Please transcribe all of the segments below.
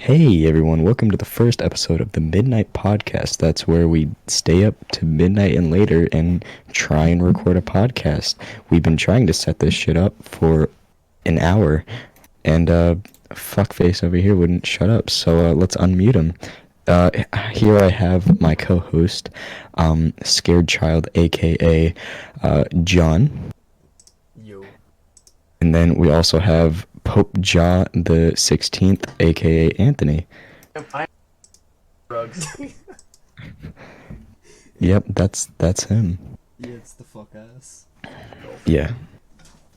Hey everyone, welcome to the first episode of the Midnight Podcast. That's where we stay up to midnight and later and try and record a podcast. We've been trying to set this shit up for an hour, and fuckface over here wouldn't shut up, so let's unmute him. Here I have my co-host, Scared Child, aka John. Yo. And then we also have Pope Ja the 16th, aka Anthony. I drugs. Yep, that's him. Yeah, it's the fuck ass. Yeah.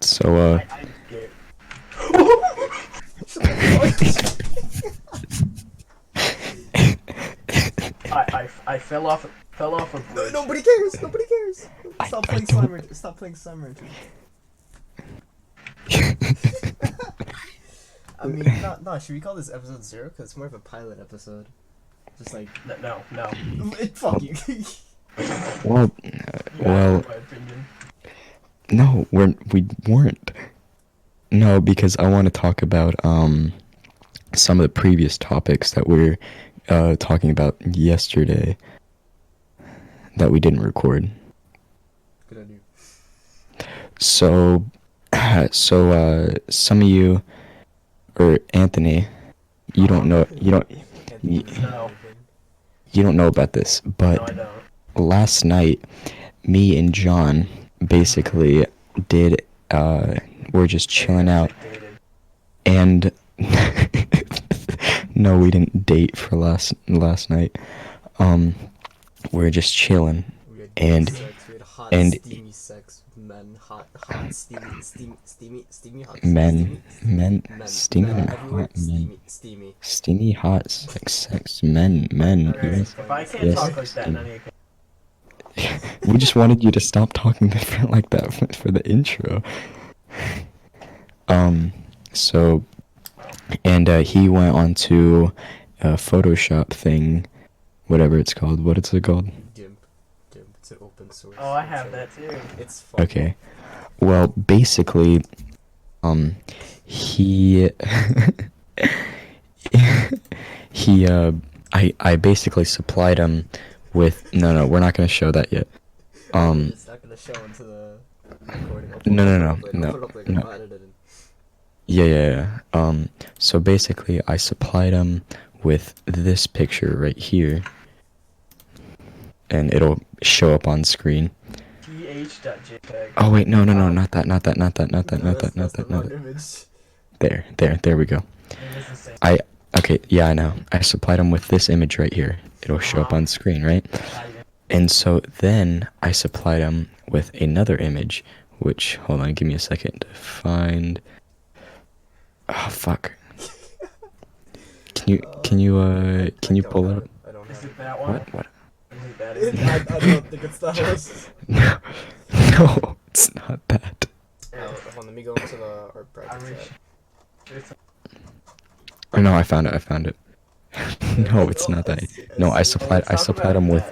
So I'm scared. I fell off a bridge. Nobody cares. Nobody cares. Stop I playing don't- Slimer. Stop playing Slimer. I mean, no. Should we call this episode 0? Cause it's more of a pilot episode. Just like, No. fuck you. well, well, My opinion. no, we weren't. No, because I want to talk about some of the previous topics that we were talking about yesterday that we didn't record. Good idea. So, some of you, or Anthony, you don't know No. about this, No, but I don't. last night, me and John basically did, we're just chilling out, and no, we didn't date for last night. We're just chilling, We had And- sex. We had hot, and- steamy sex with men. Hot, steamy, hot. men, Men, steamy, men hot everywhere. men, Steamy. steamy, hot, sex, men, you Alright, guys. if I can't Yes. talk like that, none of you can. We just wanted you to stop talking different like that for the intro. So, and he went on to a Photoshop thing, whatever it's called. What is it called? GIMP. It's an open source. Oh, I have that too. It's fun. Okay. Well, basically, he, I basically supplied him with, no, we're not gonna show that yet. It's not gonna show into the recording. I'll put No, it no, up later. no, I'll put it up later. no. I'll edit it in. Yeah. So basically, I supplied him with this picture right here, and it'll show up on screen. th.jpg. Oh wait, no, not that. No, that's the wrong image. There we go. It is the same. Okay, yeah, I know. I supplied him with this image right here. It'll show up on screen, right? And so then I supplied him with another image, which, hold on, give me a second to find. Oh fuck. Can you pull it up? I don't Is have it that one? What? Is it that? it. I don't think it's that one. No, it's not that. Hold on, let me go into the art I practice wish. chat. It's- Oh no, I found it. No, it's not that. No, I supplied Let's talk about him with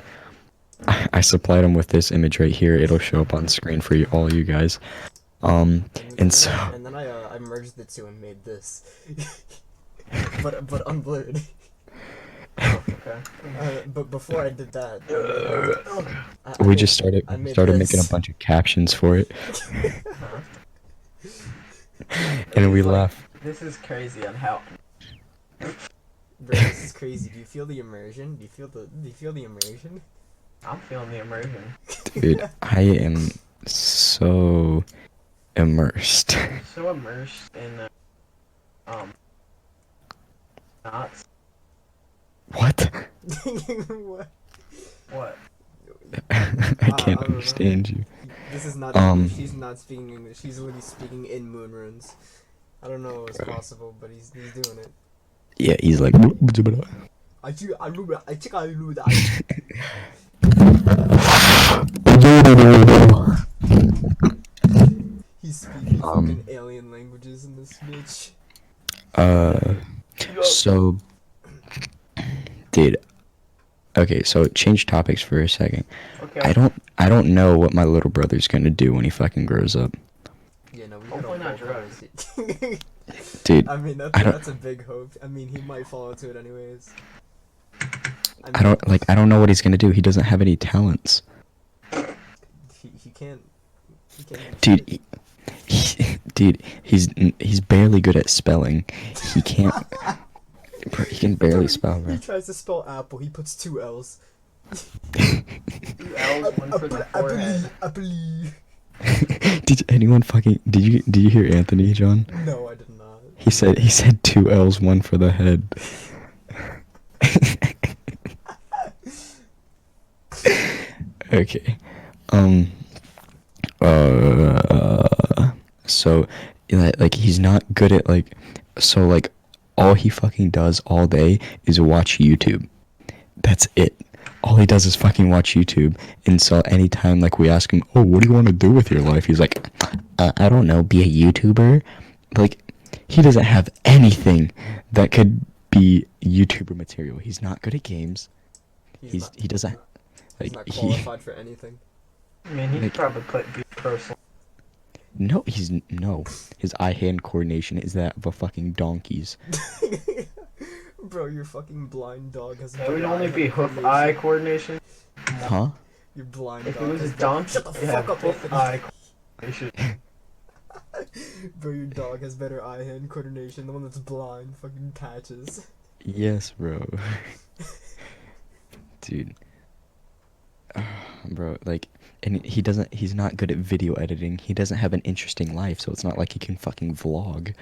that. I supplied him with this image right here. It'll show up on screen for all you guys. And so And then I merged the two and made this. but unblurred. Oh, okay. But before I did that, we just started I made making a this. bunch of captions for it, and we laugh. This is crazy on how. Bro, this is crazy. Do you feel the immersion? Do you feel the immersion? I'm feeling the immersion. Dude, I am so immersed. I'm so immersed in knots. What? What? What? I can't I don't know. understand you. This is not Um, She's not speaking English. She's literally speaking in moon runes. I don't know what's possible, but he's doing it. Yeah, he's like. He's speaking Um, fucking alien languages in this bitch. So, dude. Okay, so change topics for a second. Okay. I don't know what my little brother's gonna do when he fucking grows up. Yeah, no, we Hopefully not drugs. Dude, I mean, I don't- that's a big hope. I mean, he might fall into it anyways. I don't know what he's gonna do. He doesn't have any talents. He can't. He can't. do Dude, shit. dude, he's barely good at spelling. He can't. Bro, he can barely spell, He bro. tries to spell apple. He puts 2 L's. 2 L's, one for the forehead. I believe. Did you hear Anthony, John? No, I did not. He said 2 L's, one for the head. Okay. So, like, he's not good at, like, so, like, all he fucking does all day is watch YouTube. That's it. All he does is fucking watch YouTube. And so anytime, like, we ask him, oh, what do you want to do with your life? He's like, I don't know, be a YouTuber? Like, he doesn't have anything that could be YouTuber material. He's not good at games. He doesn't, He's like, not he... qualified for anything. I mean, he Like- probably could be personal. No, no. His eye-hand coordination is that of a fucking donkey's. Bro, your fucking blind dog has. It would better only be eye-hand hoof-eye coordination. Huh? Your blind If dog. it was a has better- donkey, Shut the you fuck have up, Anthony. hoof-eye coordination. Bro, your dog has better eye-hand coordination. The one that's blind, fucking patches. Yes, bro. Dude. Bro, like, and he's not good at video editing. He doesn't have an interesting life, so it's not like he can fucking vlog.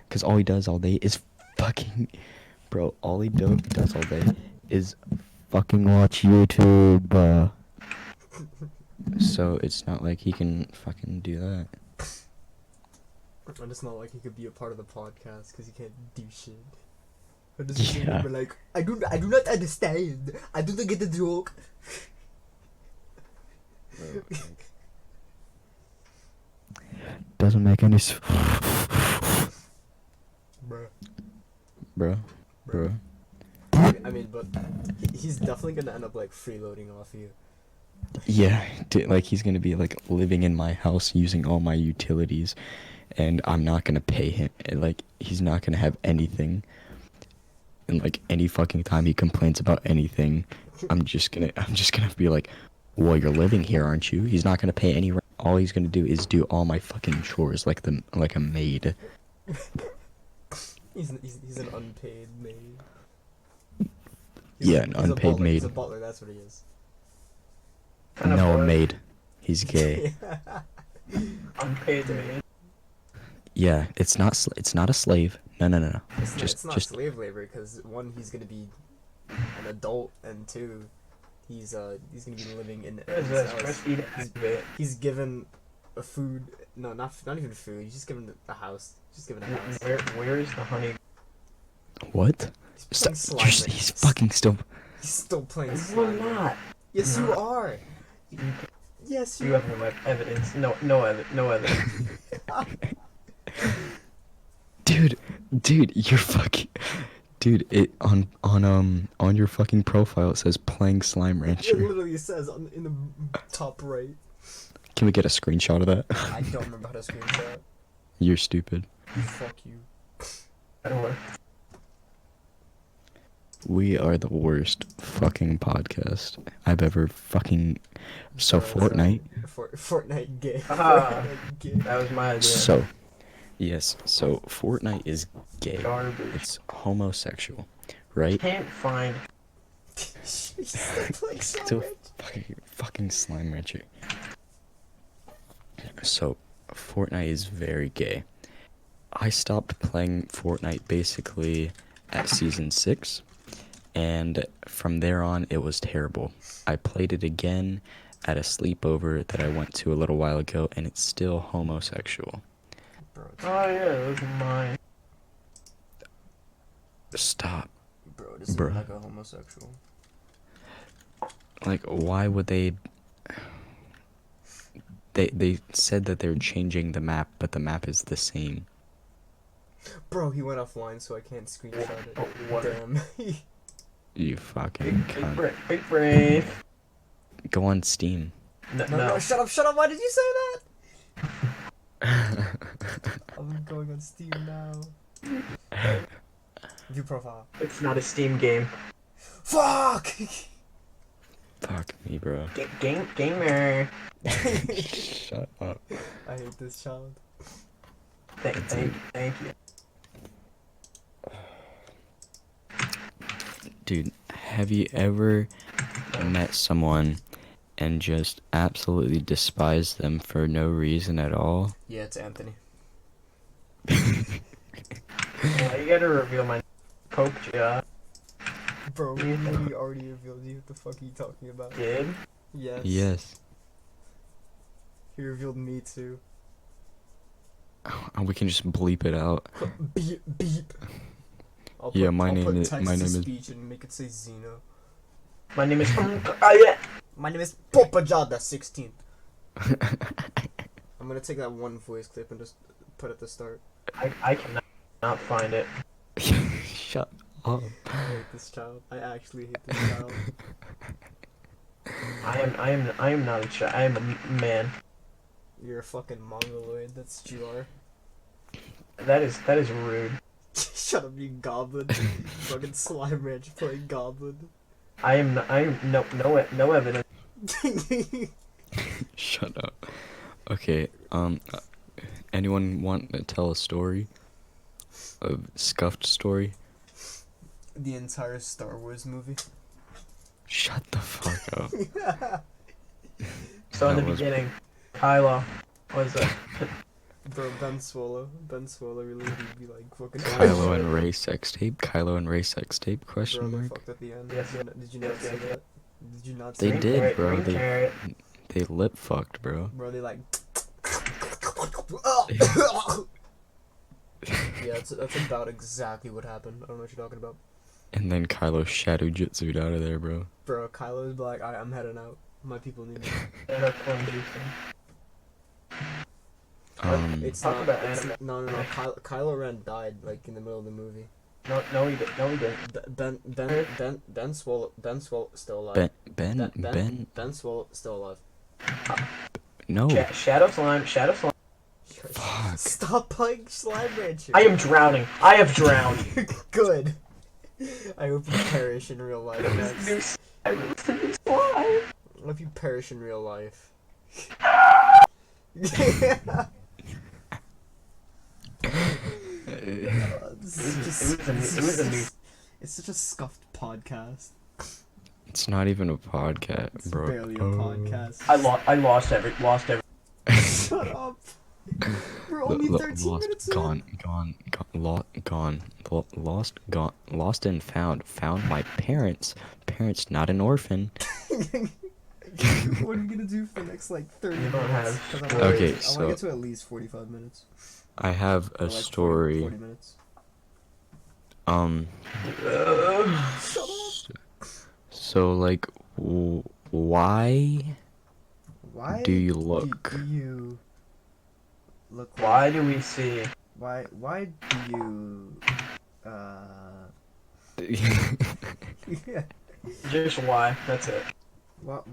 Because all he does all day is fucking... Bro, all he does all day is fucking watch YouTube. So it's not like he can fucking do that. And it's not like he could be a part of the podcast because he can't do shit. Or does he Yeah. be like, I do not understand. I do not get the joke. Doesn't make any Bruh. Bro. I mean, but he's definitely gonna end up like freeloading off you. Yeah, dude, like he's gonna be like living in my house using all my utilities, and I'm not gonna pay him. And, like, he's not gonna have anything. And like any fucking time he complains about anything, I'm just gonna be like, well, you're living here, aren't you? He's not gonna pay any rent. All he's gonna do is do all my fucking chores like a maid. He's an unpaid maid. Yeah, an he's a unpaid butler. maid. He's a butler. That's what he is. Kind of No, a boring. maid. He's gay. Unpaid maid. Yeah, it's not a slave. No. It's not slave labor because one, he's gonna be an adult, and two, he's gonna be living in There's his a house. breastfeed activate. He's given a food. No, not even food. He's just given a house. Just given a house. Where is the honey? What? He's playing Stop, slime. he's fucking still. He's still playing We're slime. not. Yes, you No. are. Yes, You you. have no evidence. No evidence. Dude, you're fucking. Dude, it on your fucking profile it says playing Slime It Rancher. literally says in the top right. Can we get a screenshot of that? I don't remember how to screenshot. You're stupid. Fuck you. That'll work. We are the worst fucking podcast I've ever fucking. So Fortnite. Fortnite gay. Ah. Fortnite gay. That was my idea. So, yes. So Fortnite is gay. Garbage. It's homosexual, right? Can't find. He's still playing Still slime. fucking Slime Rancher. So, Fortnite is very gay. I stopped playing Fortnite basically at Season 6, and from there on, it was terrible. I played it again at a sleepover that I went to a little while ago, and it's still homosexual. Bro, Oh yeah, those are mine. Stop. this is Bruh. like a homosexual. Like, why would they... They said that they're changing the map, but the map is the same. Bro, he went offline, so I can't screenshot it. Oh, what? Damn. You fucking Big cunt. brain. Go on Steam. No. No, shut up, shut up. Why did you say that? I'm going on Steam now. View profile. It's not a Steam game. Fuck! Fuck me, bro. Gamer. Shut up. I hate this child. Thank you. Dude, have you ever met someone and just absolutely despised them for no reason at all? Yeah, it's Anthony. Well, you gotta reveal my Pope job. Bro, we already revealed you. What the fuck are you talking about? Did? Yes. Yes. He revealed me too. We can just bleep it out. Beep beep. Yeah, my name put is- text my to name is- speech and make it say Zeno. My name is. Yeah. My name is Popajada 16th. I'm gonna take that one voice clip and just put it at the start. I cannot not find it. Shut up. I hate this child. I actually hate this child. I am not a child. I am a man. You're a fucking mongoloid. That's what you are. That is rude. Shut up, you goblin. Fucking slime ranch playing goblin. I am no evidence. Shut up. Okay, anyone want to tell a story? A scuffed story? The entire Star Wars movie. Shut the fuck up. So in That the was- beginning, Kylo was a Bro, Ben Swallow really would be like fucking. Kylo and Rey sex tape? Kylo and Rey sex tape? Bro, Question they mark? fucked at the end. Yes, Did you not yes, see yes, that? Did you not They see that? did, carrot, bro. green They- carrot. They lip fucked, bro. Bro, they like. Yeah, that's about exactly what happened. I don't know what you're talking about. And then Kylo shadow jutsu'd out of there, bro. Bro, Kylo's like, I'm heading out. My people need me. And a corn juice. It's Talk not. about It's anime. no. Kylo Ren died like in the middle of the movie. No, he didn't. Ben Swallow still alive. Ben, Swallow still alive. no. Shadow slime. Fuck. Stop playing Slime Rancher. I am drowning. I have drowned. Good. I hope you perish in real life next. I released a new slime. I hope you perish in real life. It's such a scuffed podcast. It's not even a podcast, It's bro. barely a Oh. podcast. I lost every. Shut up. We're only 13 Lost, minutes in. lost and found. Found my parents. Parents, not an orphan. What are we gonna do for the next like 30 You don't minutes? have 'Cause I stories. Okay, want to so- get to at least 45 minutes. I have Or, a like, story. 40 minutes. Shut up. So like, why Why do you look? Do you look like, Why do we see? why do you yeah. Just why? That's it. Why do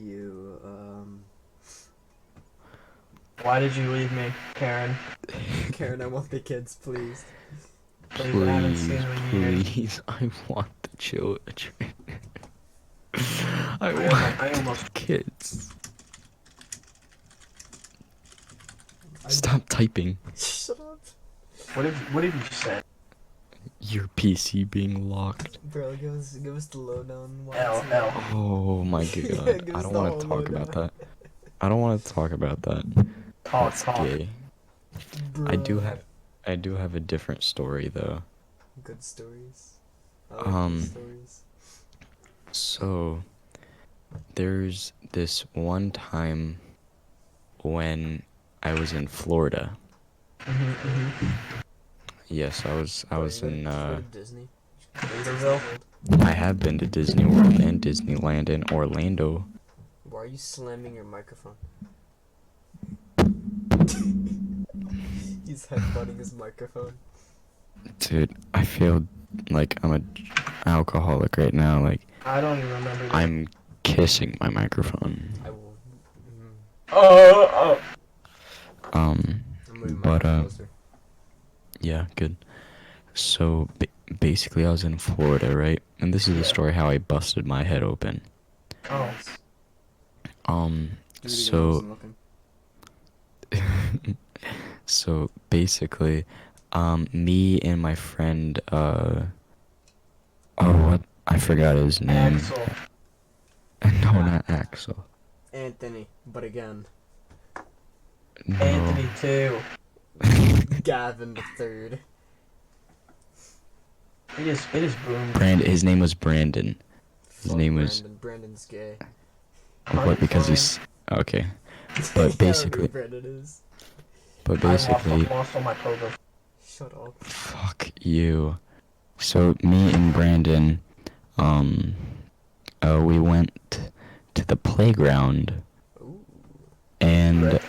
you Why did you leave me, Karen? Karen, I want the kids, please. I haven't seen Please, them in years. please, I want the children. I I want almost. kids. Stop typing. Shut up. What did you say? Your PC being locked. Bro, give us the lowdown. Why L it's- L. Oh my Yeah, god. give I us don't the want whole to talk about lowdown. that. I don't want to talk about that. Talk. That's gay. Bruh. I do have a different story though. Good stories. I like Um, good stories. So there's this one time when I was in Florida. Yes, I was Bro, in you go to Disney. Vaderville? I have been to Disney World and Disneyland in Orlando. Why are you slamming your microphone? He's headbutting his microphone. Dude, I feel like I'm an alcoholic right now. Like I don't even remember. That. I'm kissing my microphone. I will. Oh. Um, I'm moving my but mic closer. yeah, good. So basically, I was in Florida, right? And this is the Yeah. story how I busted my head open. Oh. Nice. Do it again, I So wasn't looking. so basically, me and my friend, what? I forgot his name. Axel. No, not Axel. Anthony, but again, No. Anthony too. Gavin the third. It is boom. His name was Brandon. His Fuck name was Brandon. Brandon's gay. what? Because he's okay. But Yeah, basically, who Brandon is. but I basically, lost all my pogo. Shut up. fuck you. So me and Brandon, um, we went to the playground, Ooh. and Right.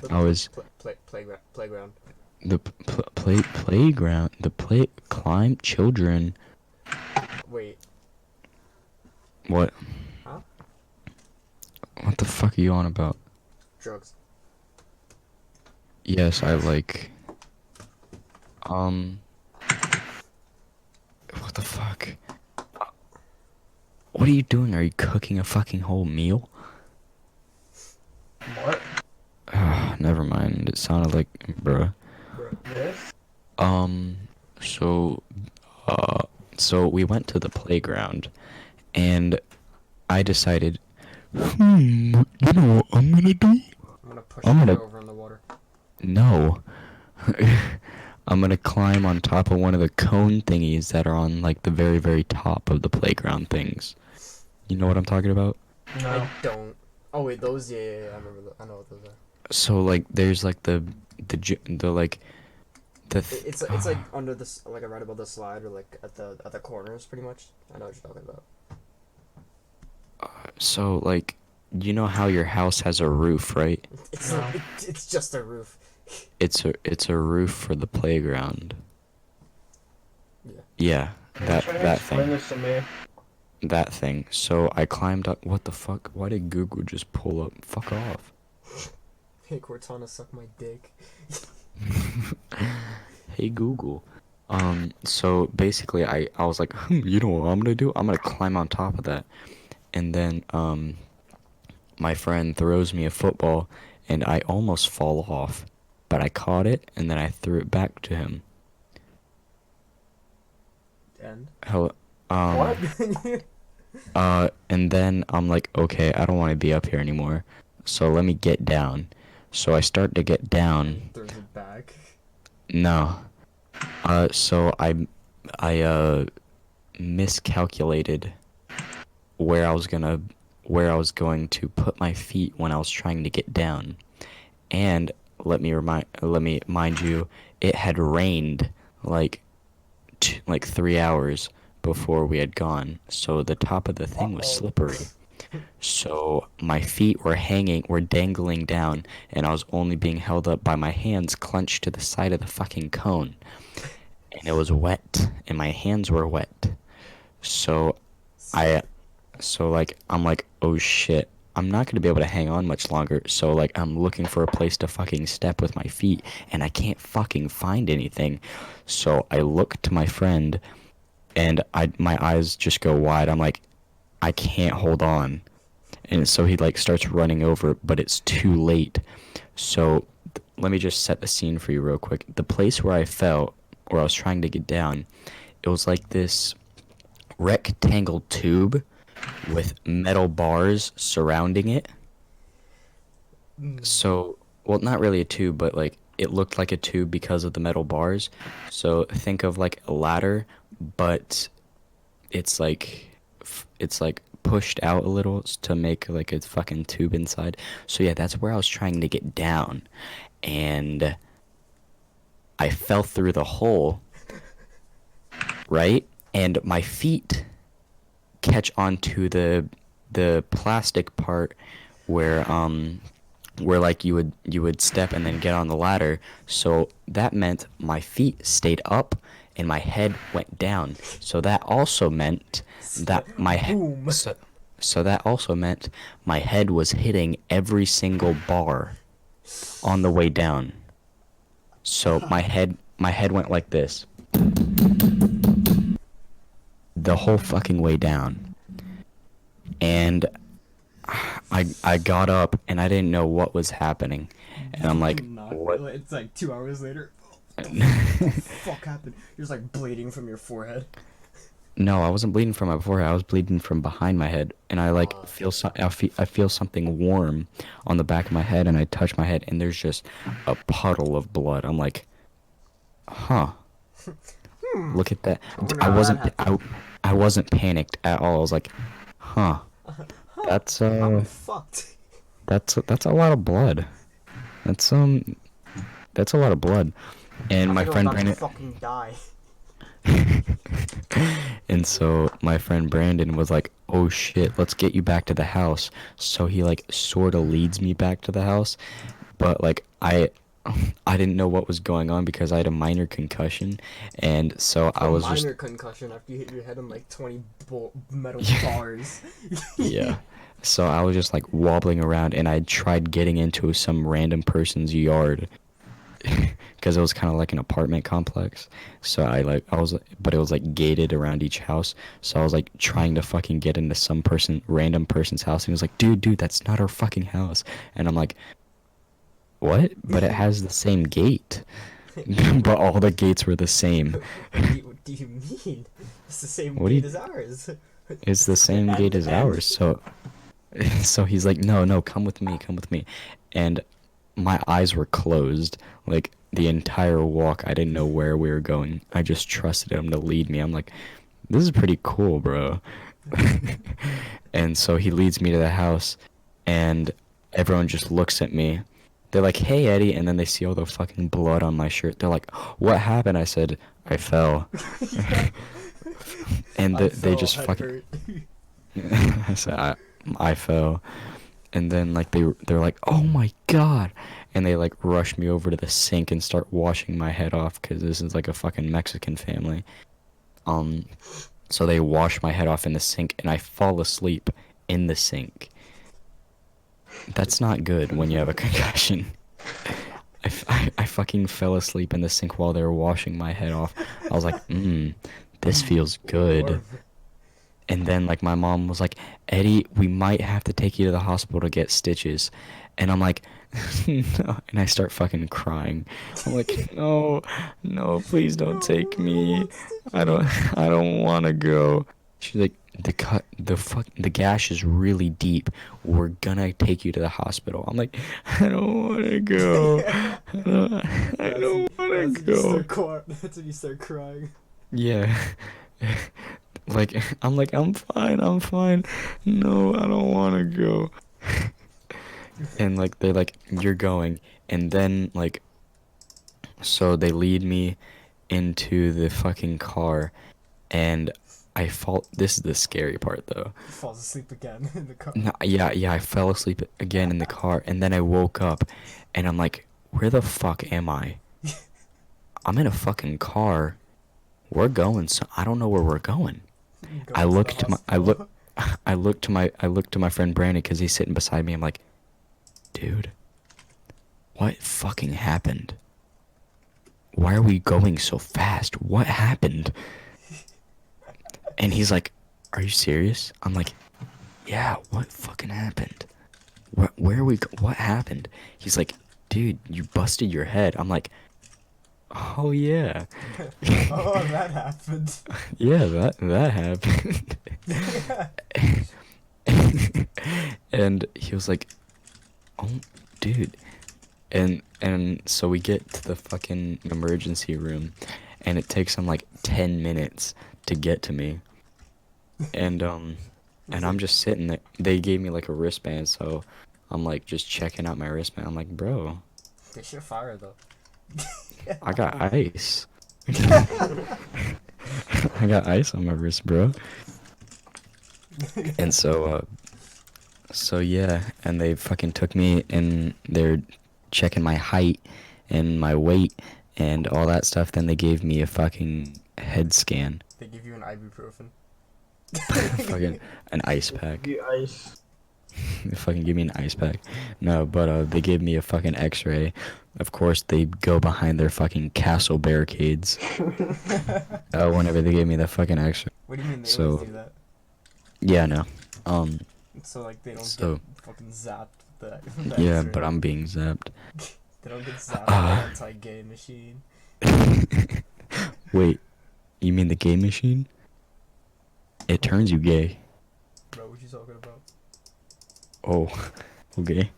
I was Playground. the playground, the climb children. Wait. What? Huh? What the fuck are you on about? Drugs. Yes, I like. What the fuck? What are you doing? Are you cooking a fucking whole meal? What? Never mind. It sounded like, bruh. Bro. This? So, so we went to the playground, and I decided, you know what I'm gonna do? I'm gonna push I'm you gonna- over in the water. No. I'm gonna climb on top of one of the cone thingies that are on, like, the very, very top of the playground things. You know what I'm talking about? No. I don't. Oh wait, those. Yeah, I remember. I know what those are. So, like, there's, like, the like, It's like under this, like right above the slide, or like at the corners, pretty much. I know what you're talking about. So, like, you know how your house has a roof, right? It's No. like, it's just a roof. It's a roof for the playground. Yeah. Yeah, that Try to that explain thing. this to me. That thing. So I climbed up. What the fuck? Why did Google just pull up? Fuck off. Hey Cortana, suck my dick. Hey Google. So basically I was like, you know what I'm gonna do? I'm gonna climb on top of that. And then my friend throws me a football and I almost fall off. But I caught it and then I threw it back to him. And Hello. What? And then I'm like, okay, I don't want to be up here anymore. So let me get down. So I start to get down. throws it back. No. So I miscalculated where I was going to put my feet when I was trying to get down. And let me mind you, it had rained like 3 hours before we had gone. So the top of the thing was slippery. So my feet were dangling down, and I was only being held up by my hands clenched to the side of the fucking cone. And it was wet, and my hands were wet. So I'm like, oh shit, I'm not gonna be able to hang on much longer. So like, I'm looking for a place to fucking step with my feet, and I can't fucking find anything. So I look to my friend, and my eyes just go wide. I'm like, I can't hold on. And so he like starts running over, but it's too late. So let me just set the scene for you real quick. The place where I fell, where I was trying to get down, it was like this rectangle tube with metal bars surrounding it. So, well, not really a tube, but like it looked like a tube because of the metal bars. So think of like a ladder, but it's like pushed out a little to make like a fucking tube inside. So yeah, that's where I was trying to get down, and I fell through the hole, right? And my feet catch onto the plastic part where like you would step and then get on the ladder. So that meant my feet stayed up and my head went down. So that also meant that my Boom. So that also meant my head was hitting every single bar on the way down. So my head went like this the whole fucking way down. And I got up and I didn't know what was happening. And I'm like, what? It's like 2 hours later. Fuck happened? You're just like bleeding from your forehead. No, I wasn't bleeding from my forehead. I was bleeding from behind my head, and I like I feel something warm on the back of my head, and I touch my head, and there's just a puddle of blood. I'm like, huh? Look at that. Wonder I how wasn't that I wasn't panicked at all. I was like, huh? That's I'm fucked. that's a lot of blood. That's a lot of blood. And my I'm friend about to Brandon. fucking die. And so my friend Brandon was like, oh shit, let's get you back to the house. So he like sort of leads me back to the house, but like I didn't know what was going on because I had a minor concussion, and so I was just minor concussion after you hit your head on like 20 metal bars. yeah. So I was just like wobbling around, and I tried getting into some random person's yard because it was kind of like an apartment complex. So but it was like gated around each house. So I was like trying to fucking get into random person's house, and he was like, dude, that's not our fucking house. And I'm like, what? But it has the same gate. But all the gates were the same. What do you mean? It's the same What do gate you- as ours. It's the same And- gate as and- ours. So he's like, no, come with me. And my eyes were closed. Like the entire walk, I didn't know where we were going. I just trusted him to lead me. I'm like, this is pretty cool, bro. And so he leads me to the house, and everyone just looks at me. They're like, hey, Eddie, and then they see all the fucking blood on my shirt. They're like, what happened? I said, I fell. And they just head fucking... hurt. I said, I fell. And then like they're like, oh my god, and they like rush me over to the sink and start washing my head off because this is like a fucking Mexican family. So they wash my head off in the sink, and I fall asleep in the sink. That's not good when you have a concussion. I fucking fell asleep in the sink while they were washing my head off. I was like, this feels good. And then, like, my mom was like, Eddie, we might have to take you to the hospital to get stitches. And I'm like, no. And I start fucking crying. I'm like, no, please don't take me. I don't want to go. She's like, the gash is really deep. We're gonna take you to the hospital. I'm like, I don't want to go. I don't want to go. That's when you start crying. Yeah. Like, I'm fine. No, I don't want to go. And, like, they're like, you're going. And then, like, so they lead me into the fucking car, and this is the scary part, though. He falls asleep again in the car. No, yeah, I fell asleep again in the car, and then I woke up, and I'm like, where the fuck am I? I'm in a fucking car. We're going, so I don't know where we're going. I look to my friend Brandon because he's sitting beside me. I'm like, dude, what fucking happened? Why are we going so fast? What happened? And he's like, are you serious? I'm like, yeah, what fucking happened? Where are we what happened? He's like, dude, you busted your head. I'm like, oh yeah. Oh, that happened. Yeah, that happened. And he was like, oh, dude. And so we get to the fucking emergency room, and it takes them like 10 minutes to get to me. And I'm just sitting there. They gave me like a wristband, so I'm like just checking out my wristband. I'm like, bro, They should fire though. I got ice. I got ice on my wrist, bro. And so yeah, and they fucking took me, and they're checking my height and my weight and all that stuff. Then they gave me a fucking head scan. They give you an ibuprofen. Fucking an ice pack. The ice. They fucking give me an ice pack. No, but they gave me a fucking X-ray. Of course, they go behind their fucking castle barricades. Whenever they gave me the fucking X-ray. What do you mean they So- always do that? Yeah, no. So like they don't So- get fucking zapped with the Yeah, X-ray. but I'm being zapped. They don't get zapped with the anti-gay machine. Wait, you mean the gay machine? It turns you gay. Bro, what you talking about? Oh, okay.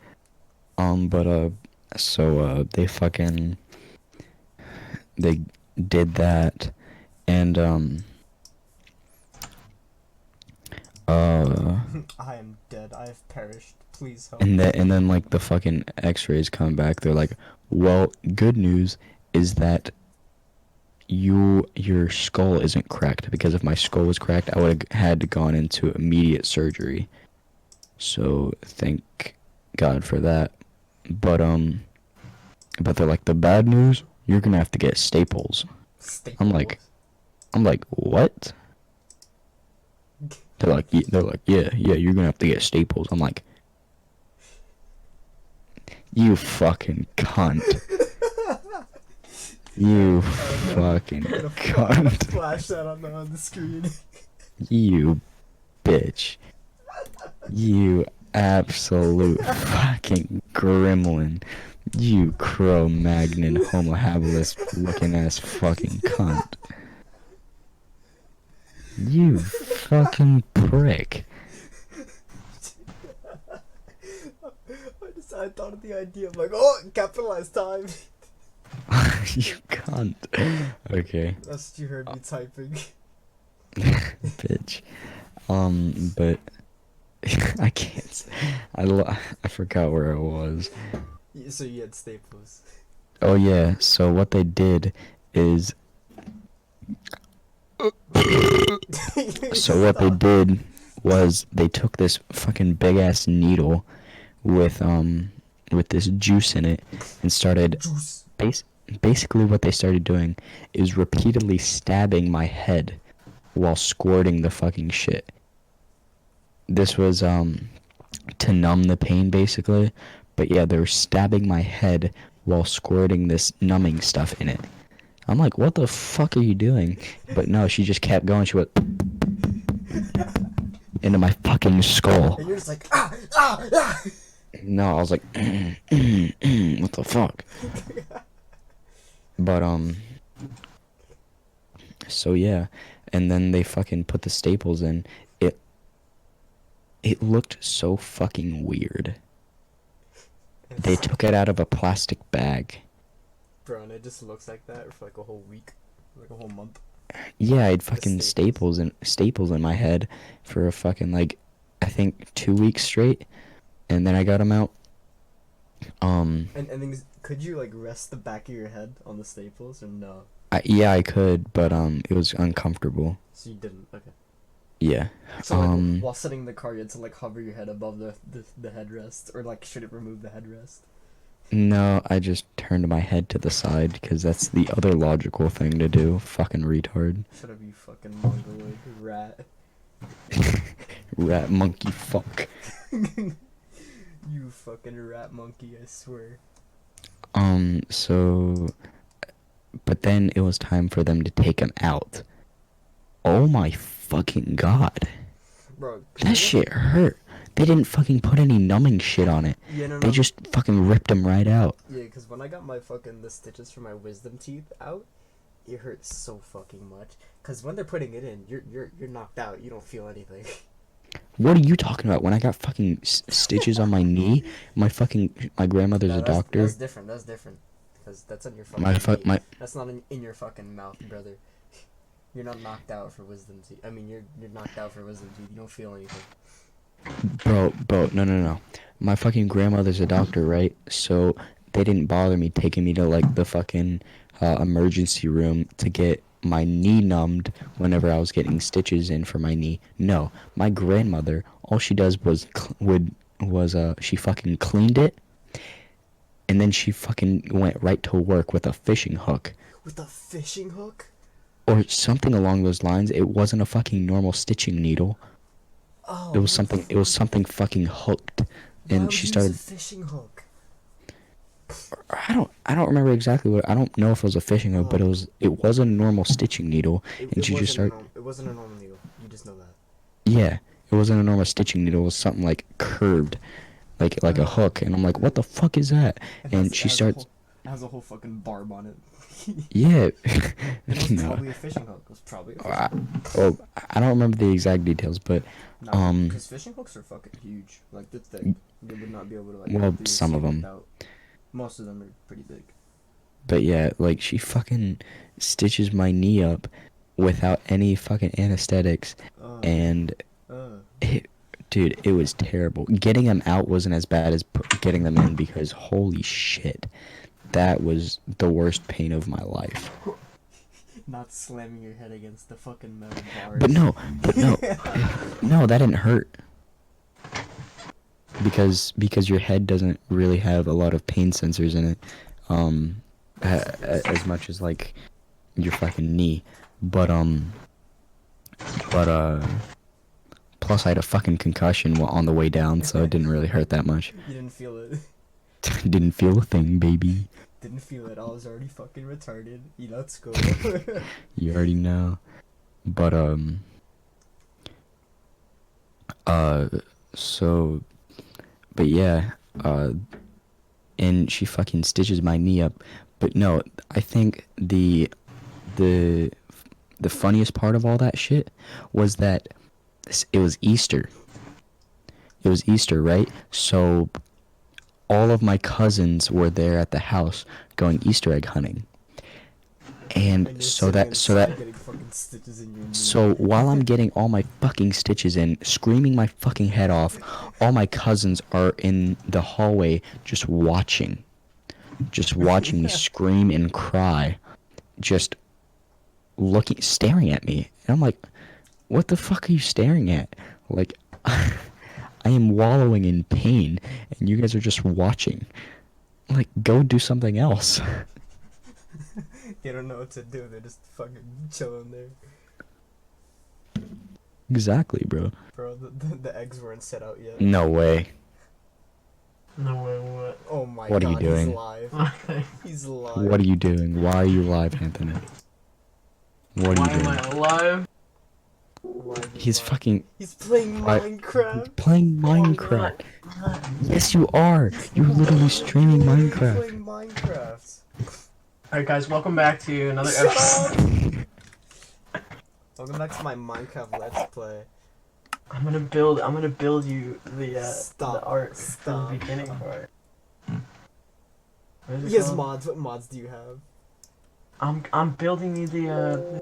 So they fucking they did that, and I am dead. I have perished. Please help. and then like the fucking X-rays come back. They're like, well, good news is that your skull isn't cracked, because if my skull was cracked, I would have had to gone into immediate surgery. So thank God for that. But they're like, the bad news, you're gonna have to get staples. I'm like, what? They're like, yeah, you're gonna have to get staples. I'm like, you fucking cunt. You fucking cunt. Flash that on the screen. You bitch. You absolute fucking gremlin. You Cro-Magnon homo habilis looking ass fucking cunt. You fucking prick. I thought of the idea. I'm like, oh, capitalized time. You cunt. Okay. That's what you heard me typing. Bitch. But I can't. I forgot where I was. So you had staples. Oh yeah. So what they did is. So what they did was they took this fucking big ass needle with this juice in it and started Juice. basically what they started doing is repeatedly stabbing my head while squirting the fucking shit. This was to numb the pain basically, but yeah, they were stabbing my head while squirting this numbing stuff in it. I'm like, what the fuck are you doing? But no, she just kept going. She went into my fucking skull. And you're just like, ah. No, I was like, what the fuck? But so yeah, and then they fucking put the staples in. It looked so fucking weird. They took it out of a plastic bag. Bro, and it just looks like that for like a whole week, like a whole month. Yeah, I had fucking staples. staples in my head for a fucking like, I think 2 weeks straight, and then I got them out. And things, could you like rest the back of your head on the staples or no? Yeah, I could, but it was uncomfortable. So you didn't. Okay. Yeah. So like, while sitting in the car, you had to like hover your head above the headrest, or like should it remove the headrest? No, I just turned my head to the side because that's the other logical thing to do. Fucking retard. Shut up, you fucking mongoloid rat. Rat monkey fuck. You fucking rat monkey, I swear. So, but then it was time for them to take him out. Oh my fucking god. Bro, That shit hurt. They didn't fucking put any numbing shit on it. Yeah, no, They just fucking ripped him right out. Yeah, because when I got my the stitches for my wisdom teeth out, it hurt so fucking much. Because when they're putting it in, you're knocked out. You don't feel anything. What are you talking about? When I got fucking stitches on my knee, my grandmother's No, a doctor. That's different. That's different. Because that's on your fucking knee. That's not in your fucking mouth, brother. You're not knocked out for wisdom teeth. I mean, you're knocked out for wisdom teeth. You don't feel anything. Bro, no. My fucking grandmother's a doctor, right? So they didn't bother me taking me to like the fucking emergency room to get my knee numbed whenever I was getting stitches in for my knee. No, my grandmother, all she does was she fucking cleaned it, and then she fucking went right to work with a fishing hook. With a fishing hook? or something along those lines. It wasn't a fucking normal stitching needle. Oh, It was something. It was something fucking hooked, Why and would she you use a started. fishing hook? I don't remember exactly what. I don't know if it was a fishing hook, but Oh. it was a normal stitching needle, and she just started. It wasn't a normal needle. You just know that. Yeah, it wasn't a normal stitching needle. It was something like curved, like a hook, and I'm like, what the fuck is that? And she starts. It has a whole fucking barb on it. Yeah. It was No. probably a fishing hook. It was probably a fishing I, hook. well, I don't remember the exact details, but Because fishing hooks are fucking huge. Like, they're thick. They would not be able to, like, well, go through your some of skin them. without... Most of them are pretty big. But yeah, like she fucking stitches my knee up without any fucking anesthetics, and dude, it was terrible. Getting them out wasn't as bad as getting them in because holy shit, that was the worst pain of my life. Not slamming your head against the fucking metal bars. But no, no, that didn't hurt. Because your head doesn't really have a lot of pain sensors in it, as much as like your fucking knee. But plus I had a fucking concussion on the way down, so it didn't really hurt that much. You didn't feel it. Didn't feel a thing, baby. Didn't feel it. I was already fucking retarded. Let's go. You already know. But so, but yeah, and she fucking stitches my knee up. But no, I think the funniest part of all that shit was that it was Easter. It was Easter, right? So all of my cousins were there at the house going Easter egg hunting. And so while I'm getting all my fucking stitches in, screaming my fucking head off, all my cousins are in the hallway just watching me scream and cry, just staring at me. And I'm like, what the fuck are you staring at? Like, I am wallowing in pain, and you guys are just watching. Like, go do something else. They don't know what to do. They're just fucking chilling there. Exactly, bro. Bro, the eggs weren't set out yet. No way. No way, what? Oh my What god, are you doing? he's live. He's live. What are you doing? Why are you live, Anthony? What are you doing? Why am I alive? He's fucking... He's playing Minecraft. Playing Minecraft. Yes, you are. You're literally streaming Minecraft. Playing Minecraft. Alright guys, welcome back to another episode. Welcome back to my Minecraft Let's Play. I'm gonna build you the art from the beginning part. Yes, mods. What mods do you have? I'm building you the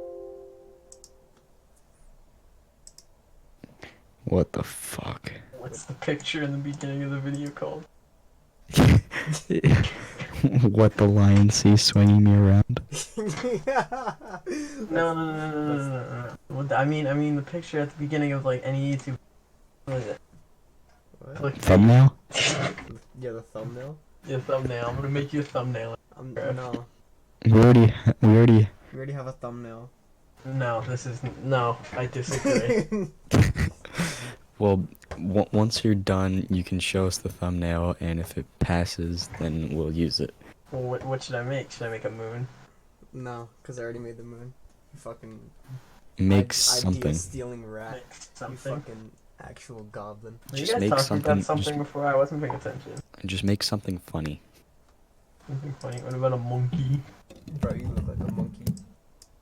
What the fuck? What's the picture in the beginning of the video called? What the lion sees swinging me around? No. I mean the picture at the beginning of like any YouTube. What is it? What? Thumbnail? Yeah, the thumbnail. Your thumbnail. I'm gonna make you a thumbnail. No. We already. We already have a thumbnail. No, I disagree. Well, once you're done, you can show us the thumbnail, and if it passes, then we'll use it. Well, what should I make? Should I make a moon? No, because I already made the moon. You fucking... Make something. Stealing rat. Make something. You fucking actual goblin. Just you guys make talked something. about something before. I wasn't paying attention. Just make something funny. Something funny. What about a monkey? Bro, you look like a monkey.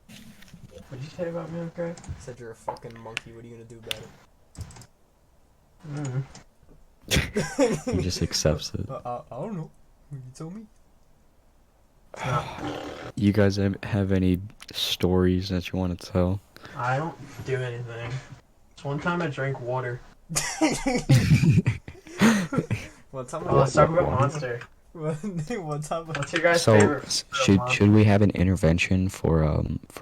What did you say about Minecraft? I said you're a fucking monkey. What are you gonna do about it? He just accepts it. I don't know. You tell me. You guys have any stories that you want to tell? I don't do anything. It's one time I drank water. One time Let's talk about Monster. One time. What's your guys' So favorite? should we have an intervention for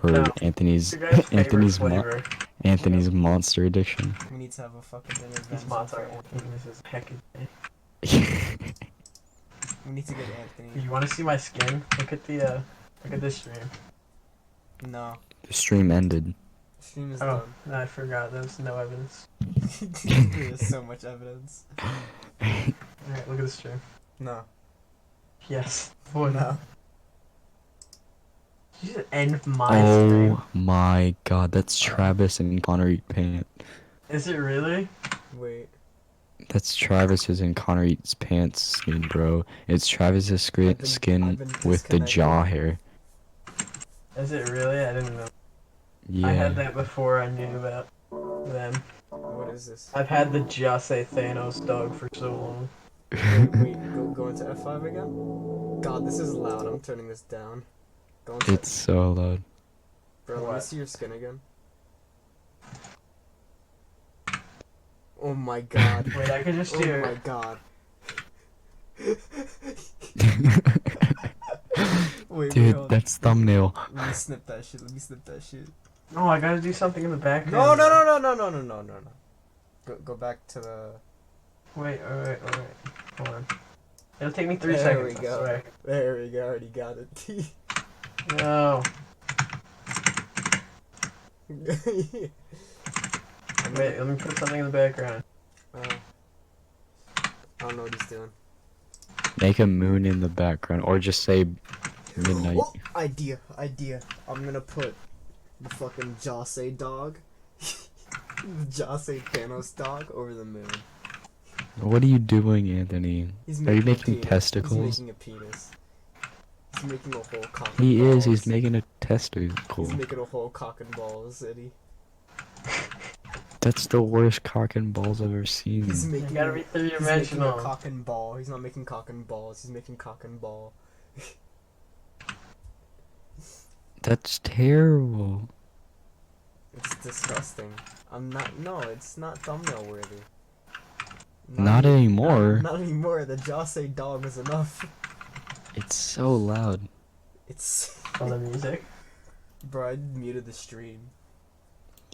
No. Anthony's What's your guys' favorite Anthony's flavor? Anthony's monster addiction? We need to have a fucking These intervention. mods aren't working. This is heckin'. We need to get Anthony. You want to see my skin? Look at this stream. No. The stream ended. Stream is Oh, I forgot. There's no evidence. done. There's so much evidence. Alright, look at the stream. No. Yes. Oh no. You just end my stream. Oh my god, that's Travis and Connor Eat Pants. Is it really? Wait. That's Travis's and Connor Eats Pants skin, bro. It's Travis's skin I've been with the disconnected. jaw hair. Is it really? I didn't know. Yeah. I had that before I knew about them. What is this? I've had the Just Say Thanos dog for so long. Wait, go into F5 again? God, this is loud. I'm turning this down. Go into It's so loud. Bro, let me What? see your skin again. Oh my god. Wait, I could just Oh do my it. god. Wait, Dude, hold on. that's thumbnail. Let me snip that shit. Let me snip that shit. Oh, I gotta do something in the background. No. Go back to the. Wait. Hold on. It'll take me 3 There seconds. we go. I swear. There we go. Already got it. No. Wait, let me put something in the background. I don't know what he's doing. Make a moon in the background, or just say midnight. Oh, idea. I'm gonna put the fucking Jose dog, the Jose Thanos dog over the moon. What are you doing, Anthony? He's Are you a making penis. testicles? He's making a penis. He's making a whole cock and He balls. is. He's making a testicle. He's making a whole cock and balls, Eddie. That's the worst cock and balls I've ever seen. He's You making. gotta be He's making a three-dimensional. cock and ball. He's not making cock and balls. He's making cock and ball. That's terrible. It's disgusting. I'm not. No, it's not thumbnail worthy. Not anymore. Not anymore. The Jose dog is enough. It's so loud. It's. On the music. Bro, I muted the stream.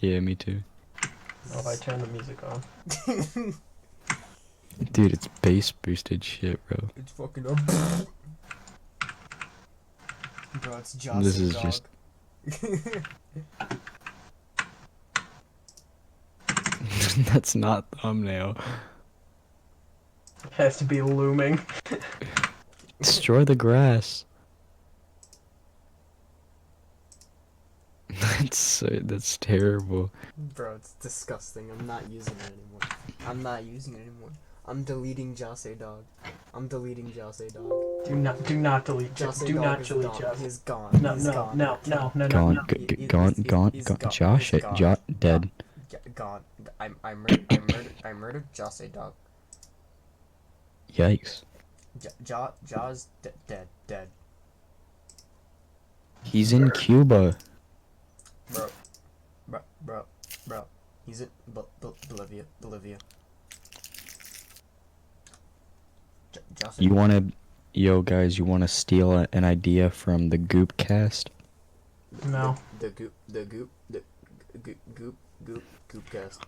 Yeah, me too. Oh, if I turn the music on. Dude, it's bass boosted shit, bro. It's fucking up. Bro, it's Jose This is dog. just- That's not thumbnail. It has to be looming. Destroy the grass. That's terrible. Bro, it's disgusting. I'm not using it anymore. I'm deleting Jose dog. I'm deleting Jose dog. Do not delete. Jose Do dog not is delete gone. Jose. He's gone. No, He's no, gone. no, no, no, no, Gone, no. gone, gone. He's Josh, gone. dead. Gone. I murdered Jose dog. Yikes. Jaws dead. He's in Cuba. Bro. He's in Bolivia. You wanna, guys, you wanna steal an idea from the Goop cast? No. The goop cast.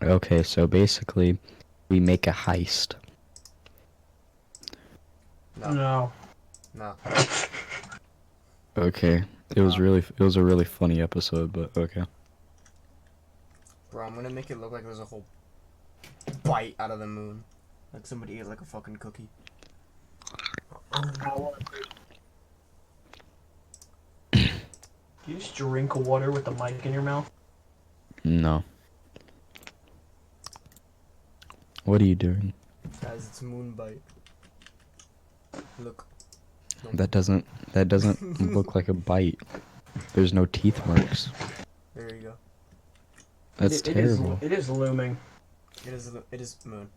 Okay, so basically, we make a heist. No. Okay, it was a really funny episode, but okay. Bro, I'm gonna make it look like there's a whole bite out of the moon. Like somebody ate like a fucking cookie. Do you just drink water with the mic in your mouth? No. What are you doing? Guys, it's moon bite. Look. That doesn't look like a bite. There's no teeth marks. There you go. That's terrible. It is looming. It is moon.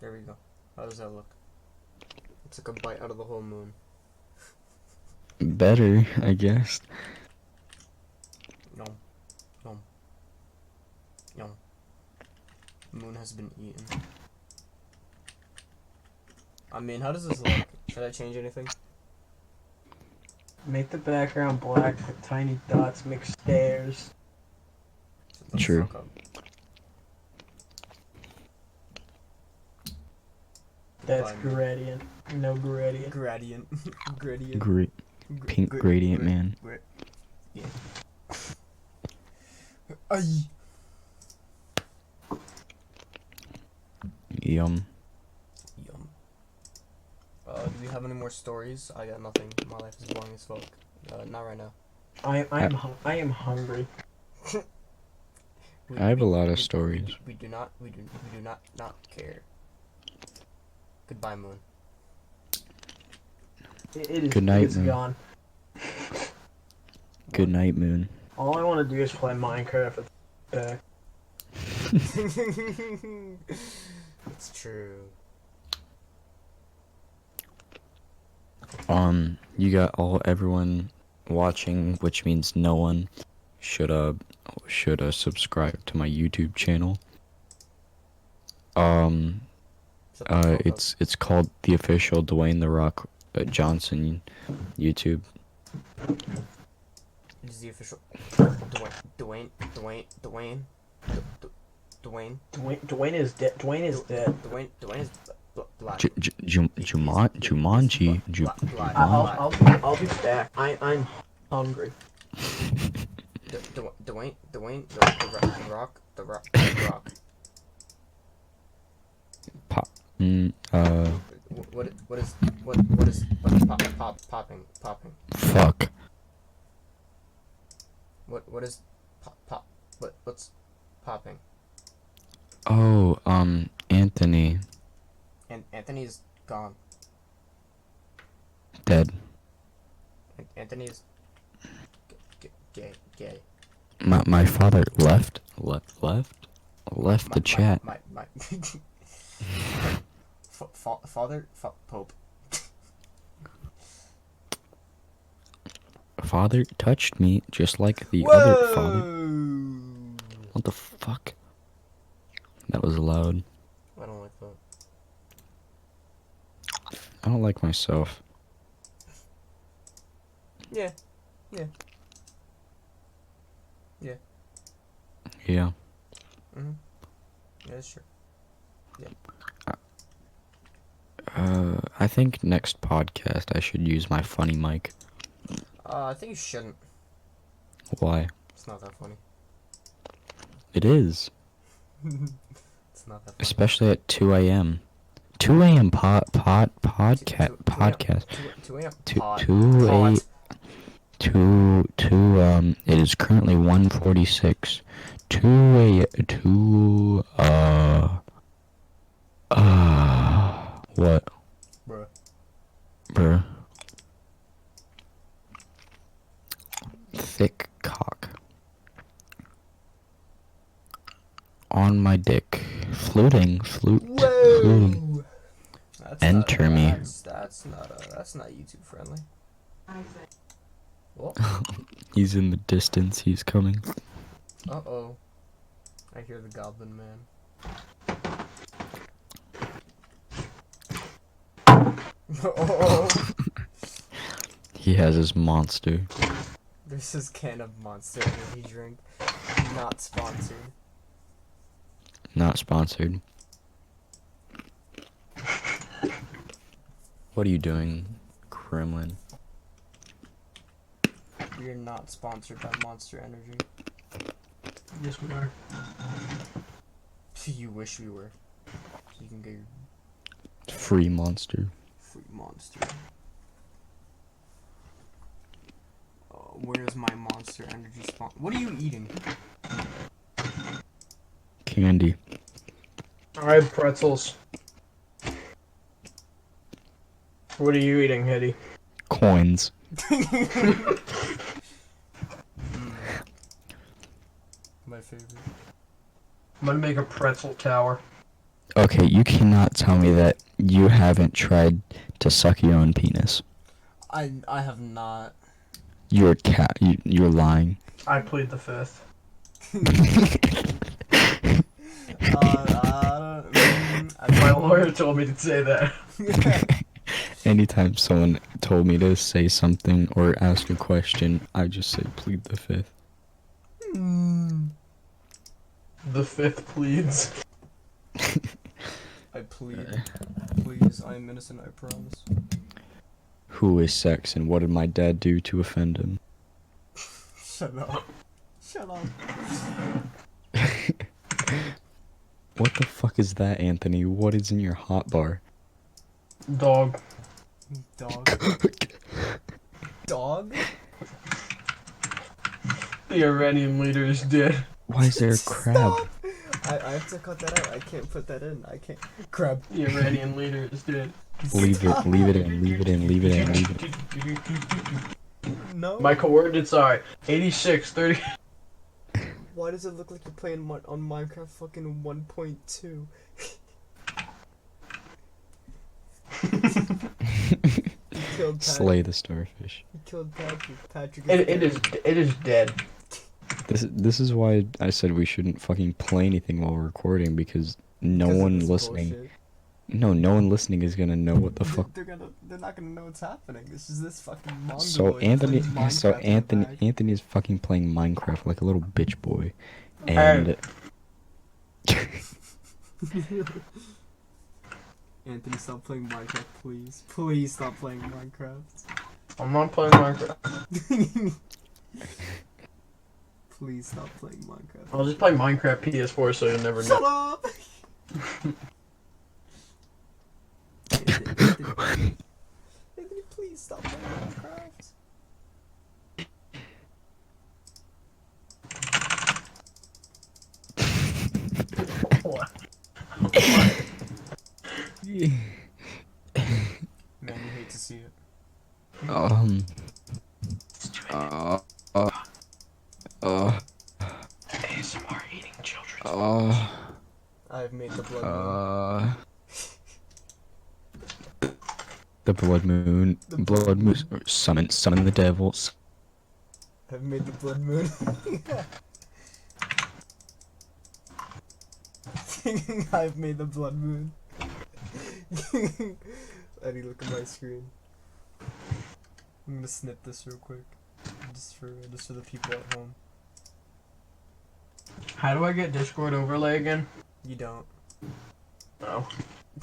There we go. How does that look? It's like a bite out of the whole moon. Better, I guess. No. Moon has been eaten. I mean, how does this look? Should I change anything? Make the background black with tiny dots, make stairs. Shut the True. fuck up. That's Fine. gradient. No gradient. Gradient. Gradient. Pink gradient man. Yeah. Ay. Yum. Yum. Do we have any more stories? I got nothing. My life is boring as fuck. Not right now. I am hungry. I have a lot of stories. We do not care. Goodbye, Moon. It is. Good night, It's Moon. gone. Good night, Moon. All I want to do is play Minecraft. Back. It's true. You got everyone watching, which means no one should subscribe to my YouTube channel. It's called the official Dwayne The Rock Johnson YouTube. It is the official Dwayne Dwayne is dead. Dwayne is dead. Dwayne is black. Jumanji. I'll be back. I'm hungry. Dwayne the rock. What is popping? Fuck. What is what's popping? Oh, Anthony. And Anthony's gone. Dead. Anthony's gay. My father left the chat. My father Pope. Father touched me just like the other father. What the fuck? That was loud. I don't like that. I don't like myself. Yeah. Yeah. Mhm. Yeah, that's true. Yeah. I think next podcast I should use my funny mic. I think you shouldn't. Why? It's not that funny. It is. It's not that funny. Especially at 2 a.m. 2 a.m. podcast. 2 a.m. 2 it is currently 1:46. 2 what? Bruh. Thick cock. On my dick. Fluting. Enter me. That's not YouTube friendly. Well, He's in the distance. He's coming. uh-oh. I hear the goblin man. Oh. He has his monster. This is can of Monster Energy drink. Not sponsored. Not sponsored. What are you doing, Kremlin? We are not sponsored by Monster Energy. Yes, we are. You wish we were. So you can get your Free monster. free Monster. Where's my Monster Energy spawn? What are you eating? Candy. Alright, pretzels. What are you eating, Hetty? Coins. My favorite. I'm gonna make a pretzel tower. Okay, you cannot tell me that you haven't tried to suck your own penis. I have not. You're a cat. You're lying. I plead the fifth. My lawyer told me to say that. Anytime someone told me to say something or ask a question, I just say plead the fifth. The fifth pleads. I plead. Please, I am innocent, I promise. Who is sex and what did my dad do to offend him? Shut up. Shut up. What the fuck is that, Anthony? What is in your hot bar? Dog. Dog. Dog? The Iranian leader is dead. Why is there a crab? Stop! I have to cut that out. I can't put that in. I can't. Crab. The Iranian leader is dead. Leave it in, leave it in, leave it in, leave it in. No. My coordinates are 86, 30. Why does it look like you're playing on Minecraft fucking 1.2? He killed Patrick. Slay the starfish. He killed Patrick. Patrick is It is dead. This is why I said we shouldn't fucking play anything while we're recording because no Because of one this listening. bullshit. No one listening is gonna know what the fuck. They're not gonna know what's happening. This is this fucking mongoloid. So playing Anthony Minecraft in the back. Anthony is fucking playing Minecraft like a little bitch boy, Hey. and Anthony, stop playing Minecraft, please. Please stop playing Minecraft. I'm not playing Minecraft. Please stop playing Minecraft. I'll just play Minecraft PS4 so you'll never Shut know. up! Anthony, please stop playing Minecraft. What? Man, you hate to see it. ASMR eating children. I've made the blood moon. The blood moon, blood moon, summon the devils. I've made the blood moon. I've made the blood moon. Eddie, look at my screen. I'm gonna snip this real quick, just for the people at home. How do I get Discord overlay again? You don't. No.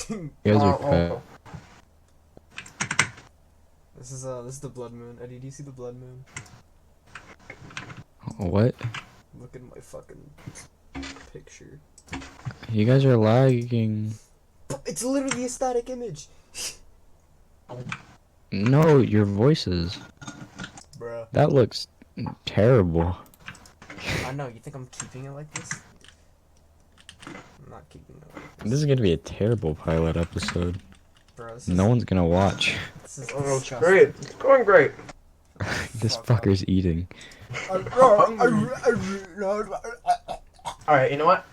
You guys are fat. This is the blood moon. Eddie, do you see the blood moon? What? Look at my fucking picture. You guys are lagging. It's literally a static image. No, your voices. Bruh. That looks terrible. I know. You think I'm keeping it like this? I'm not keeping it like This is gonna be a terrible pilot episode. Bro, this No is, ones gonna watch. This is Oh, it's disgusting. great. It's going great. This Fuck off. fucker's eating. Alright, you know what?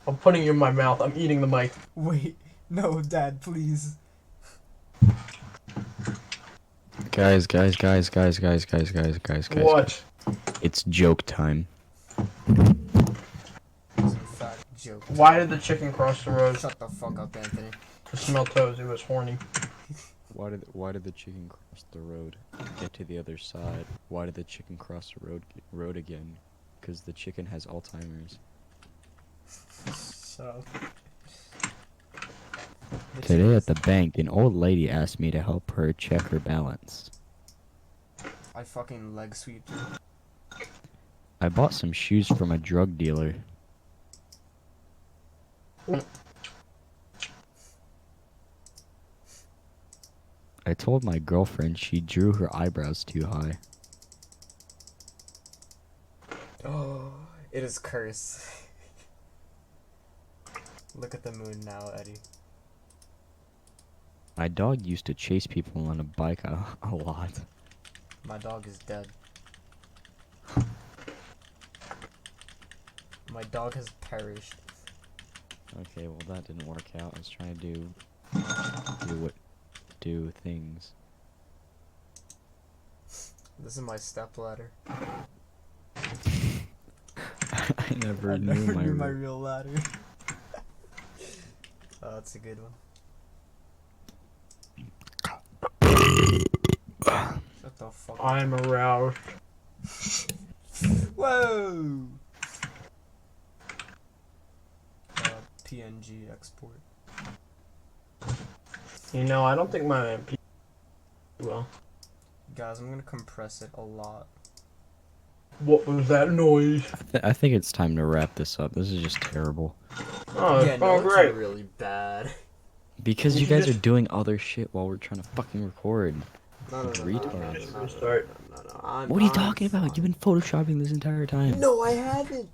I'm putting you in my mouth. I'm eating the mic. Wait, no, Dad, please. Guys. What? It's joke time. It's a fat joke. Why did the chicken cross the road? Shut the fuck up, Anthony. To smell toes, it was horny. Why did the chicken cross the road? Get to the other side. Why did the chicken cross the road again? Because the chicken has Alzheimer's. Shut up. Today at the bank, an old lady asked me to help her check her balance. I fucking leg sweeped you. I bought some shoes from a drug dealer. I told my girlfriend she drew her eyebrows too high. Oh, it is cursed. Look at the moon now, Eddie. My dog used to chase people on a bike a lot. My dog is dead. My dog has perished. Okay, well that didn't work out. I was trying to do things. This is my step ladder. I never I knew never my knew my real ladder. Oh, that's a good one. Shut the fuck up. I'm aroused. Whoa! PNG export. You know, I don't think my PC will. Guys, I'm gonna compress it a lot. What was that noise? I think it's time to wrap this up. This is just terrible. Oh, Yeah, it's no, going it's great. really bad. Because We you should guys are just- doing other shit while we're trying to fucking record. No, Retards. I'm What are you talking about? fine. You've been photoshopping this entire time. No, I haven't.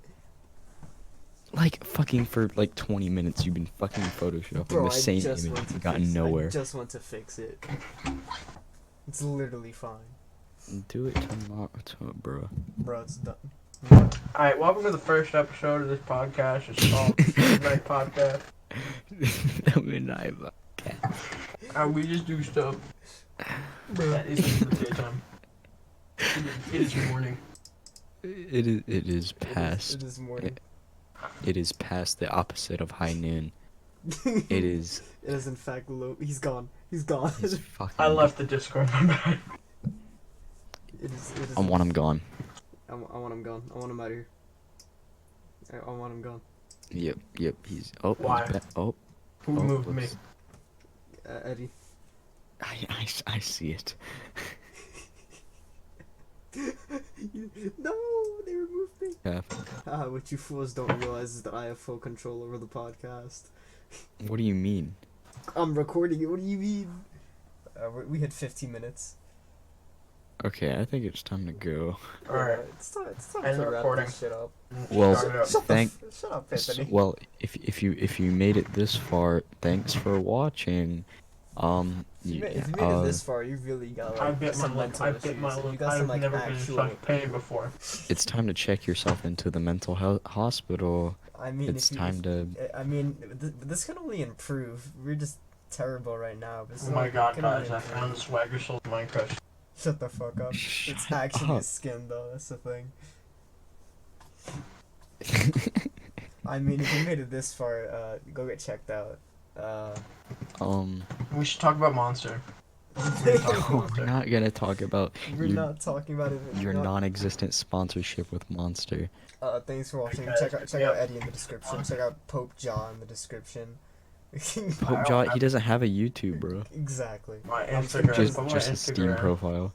Like, fucking for like 20 minutes, you've been fucking photoshopping Bro, the I same just image went to and gotten fix it. nowhere. I just want to fix it. It's literally fine. Do it tomorrow, bro. Bro, it's done. Alright, welcome to the first episode of this podcast. It's called Midnight Podcast. The Midnight Podcast. We just do stuff that isn't in the daytime. It is morning. It is past. It is morning. It is past the opposite of high noon. It is. It is in fact low. He's gone. He's gone. It's fucking. I left the Discord, my bad. It is. I want him gone. I want him gone. I want him out of here. I want him gone. Yep. He's. Oh. Why? He's oh. Who moved me? whoops. Eddie. I see it. No, they removed me. Yeah. What you fools don't realize is that I have full control over the podcast. What do you mean? I'm recording it. What do you mean? We had 15 minutes. Okay, I think it's time to go. Alright. It's time End to wrap recording. this shit up. Well, Start it up. Shut up, Anthony. Well, if you made it this far, thanks for watching. If you made it this far, you really got like I bit some my lip. mental I issues. bit my lip. You got some I've like never been in actual. such pain before. It's time to check yourself into the mental health hospital. I mean, It's time to. I mean, this can only improve. We're just terrible right now. But Oh my god, guys, I found the Swagger Souls Minecraft. Shut the fuck up. Shut It's actually a up. skin though. That's the thing. I mean, if you made it this far, go get checked out. We should talk about Monster. We're not gonna talk about We're your, not talking about it. your non-existent sponsorship with Monster. Thanks for watching. Okay, Check out Eddie in the description. Check out Pope John in the description. Pope John, he doesn't have a YouTube, bro. Exactly. My I'm Instagram. Just Put my just a Steam Instagram. profile.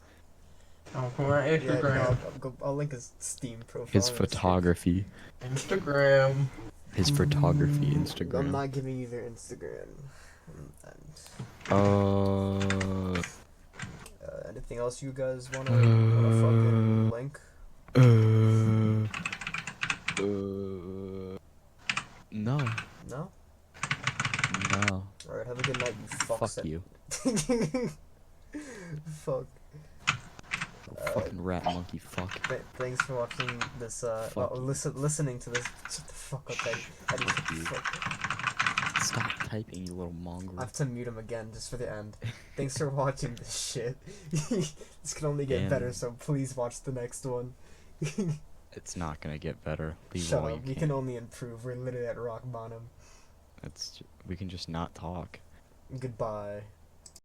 I'll put my Yeah, Instagram. I'll link his Steam profile. His in the photography. Instagram. His photography description. I'm Instagram. not giving you their Instagram. Anything else you guys wanna fucking link? No. No. No. All right. Have a good night. You Fuck you. Fuck. Fucking rat monkey fuck. Thanks for watching this. Fuck. Listening to this. Shut the fuck up, Eddie. Eddie, shut the you. fuck. Stop typing, you little mongrel. I have to mute him again just for the end. Thanks for watching this shit. This can only get Damn. better, so please watch the next one. It's not gonna get better. Leave Shut while up. you We can. can only improve. We're literally at rock bottom. We can just not talk. Goodbye.